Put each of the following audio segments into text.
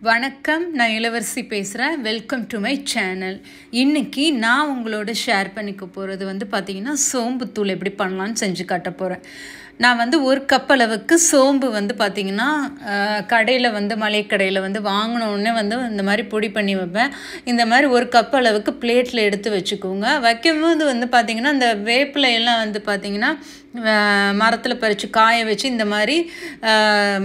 வணக்கம், நான் இளவரசி பேசுகிறேன். Welcome to my channel. இன்றைக்கி நான் உங்களோட ஷேர் பண்ணிக்க போகிறது பார்த்திங்கன்னா சோம்புத்தூள் எப்படி பண்ணலான்னு செஞ்சு காட்ட போகிறேன். நான் ஒரு கப் அளவுக்கு சோம்பு பார்த்திங்கன்னா கடையில் மளிகை கடையில் வாங்கினோடனே இந்த மாதிரி பொடி பண்ணி வைப்பேன். இந்த மாதிரி ஒரு கப் அளவுக்கு பிளேட்டில் எடுத்து வச்சுக்கோங்க. வைக்கும்போது பார்த்திங்கன்னா இந்த வேப்பிலையெல்லாம் பார்த்திங்கன்னா மரத்தில் பறித்து காய வச்சு இந்த மாதிரி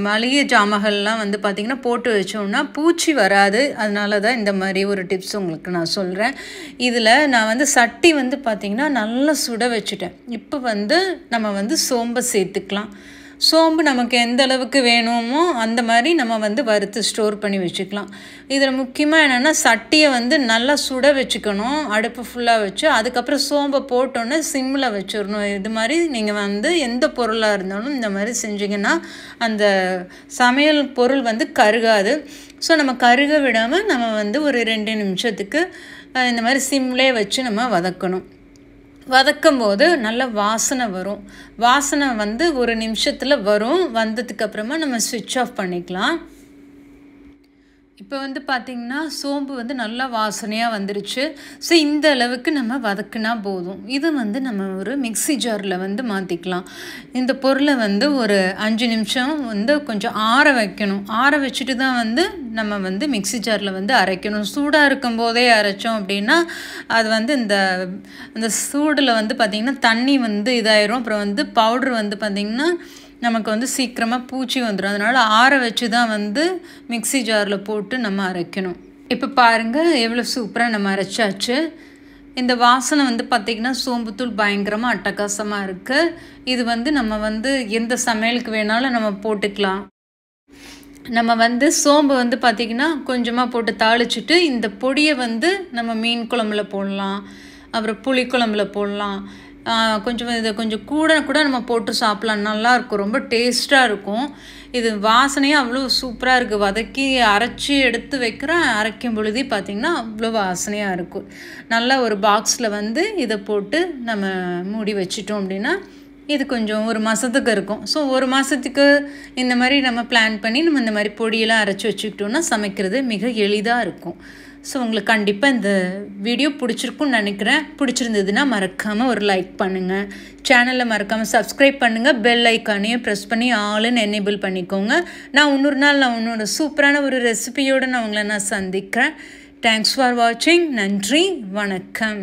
மளிகை ஜாமான்கள்லாம் பார்த்திங்கன்னா போட்டு வச்சோம்னா பூச்சி வராது. அதனால தான் இந்த மாதிரி ஒரு டிப்ஸ் உங்களுக்கு நான் சொல்கிறேன். இதில் நான் சட்டி பார்த்திங்கன்னா நல்லா சுட வச்சுட்டேன். இப்போ நம்ம சோம்பை சேர்த்துக்கலாம். சோம்பு நமக்கு எந்த அளவுக்கு வேணுமோ அந்த மாதிரி நம்ம வறுத்து ஸ்டோர் பண்ணி வச்சுக்கலாம். இதில் முக்கியமாக என்னென்னா சட்டியை நல்லா சுட வச்சுக்கணும். அடுப்பு ஃபுல்லாக வச்சு அதுக்கப்புறம் சோம்பை போட்டோன்னே சிம்மில் வச்சிடணும். இது மாதிரி நீங்கள் எந்த பொருளாக இருந்தாலும் இந்த மாதிரி செஞ்சிங்கன்னா அந்த சமையல் பொருள் கருகாது. ஸோ நம்ம கருக விடாமல் நம்ம ஒரு 2 நிமிஷத்துக்கு இந்த மாதிரி சிம்லேயே வச்சு நம்ம வதக்கணும். வதக்கும் போது நல்ல வாசனை வரும். வாசனை ஒரு நிமிஷத்தில் வரும். வந்ததுக்கப்புறமா நம்ம ஸ்விட்ச் ஆஃப் பண்ணிக்கலாம். இப்போ பார்த்திங்கன்னா சோம்பு நல்லா வாசனையாக வந்துருச்சு. ஸோ இந்த அளவுக்கு நம்ம வதக்குனா போதும். இது நம்ம ஒரு மிக்ஸி ஜாரில் மாற்றிக்கலாம். இந்த பொருளை ஒரு 5 நிமிஷம் கொஞ்சம் ஆற வைக்கணும். ஆற வச்சுட்டு தான் நம்ம மிக்ஸி ஜாரில் அரைக்கணும். சூடாக இருக்கும் போதே அரைச்சோம் அப்படின்னா அது இந்த சூடில் பார்த்திங்கன்னா தண்ணி இதாயிரும். அப்புறம் பவுட்ரு பார்த்திங்கன்னா நமக்கு சீக்கிரமாக பூச்சி வந்துடும். அதனால் ஆற வச்சு தான் மிக்ஸி ஜாரில் போட்டு நம்ம அரைக்கணும். இப்போ பாருங்கள் எவ்வளோ சூப்பராக நம்ம அரைச்சாச்சு. இந்த வாசனை பார்த்திங்கன்னா சோம்புத்தூள் பயங்கரமாக அட்டகாசமாக இருக்குது. இது நம்ம எந்த சமையலுக்கு வேணாலும் நம்ம போட்டுக்கலாம். நம்ம சோம்பு பார்த்திங்கன்னா கொஞ்சமாக போட்டு தாளிச்சிட்டு இந்த பொடியை நம்ம மீன் குழம்புல போடலாம், அப்புறம் புளி குழம்புல போடலாம். இதை கொஞ்சம் கூட நம்ம போட்டு சாப்பிட்லாம். நல்லாயிருக்கும், ரொம்ப டேஸ்ட்டாக இருக்கும். இது வாசனையாக அவ்வளோ சூப்பராக இருக்குது. வதக்கி அரைச்சி எடுத்து வைக்கிறேன். அரைக்கும் பொழுதே பார்த்திங்கன்னா அவ்வளோ வாசனையாக இருக்கும். நல்லா ஒரு பாக்ஸில் இதை போட்டு நம்ம மூடி வச்சிட்டோம் அப்படின்னா இது கொஞ்சம் ஒரு மாதத்துக்கு இருக்கும். ஸோ ஒரு மாதத்துக்கு இந்த மாதிரி நம்ம பிளான் பண்ணி நம்ம இந்த மாதிரி பொடியெல்லாம் அரைச்சி வச்சுக்கிட்டோன்னா சமைக்கிறது மிக எளிதாக இருக்கும். ஸோ உங்களுக்கு கண்டிப்பாக இந்த வீடியோ பிடிச்சிருக்குன்னு நினைக்கிறேன். பிடிச்சிருந்ததுன்னா மறக்காமல் ஒரு லைக் பண்ணுங்கள். சேனலில் மறக்காமல் சப்ஸ்கிரைப் பண்ணுங்கள். பெல் ஐக்கானையும் ப்ரெஸ் பண்ணி ஆளுன்னு எனேபிள் பண்ணிக்கோங்க. நான் இன்னொரு நாள் இன்னொரு சூப்பரான ஒரு ரெசிபியோடு உங்களை சந்திக்கிறேன். தேங்க்ஸ் ஃபார் வாட்சிங். நன்றி, வணக்கம்.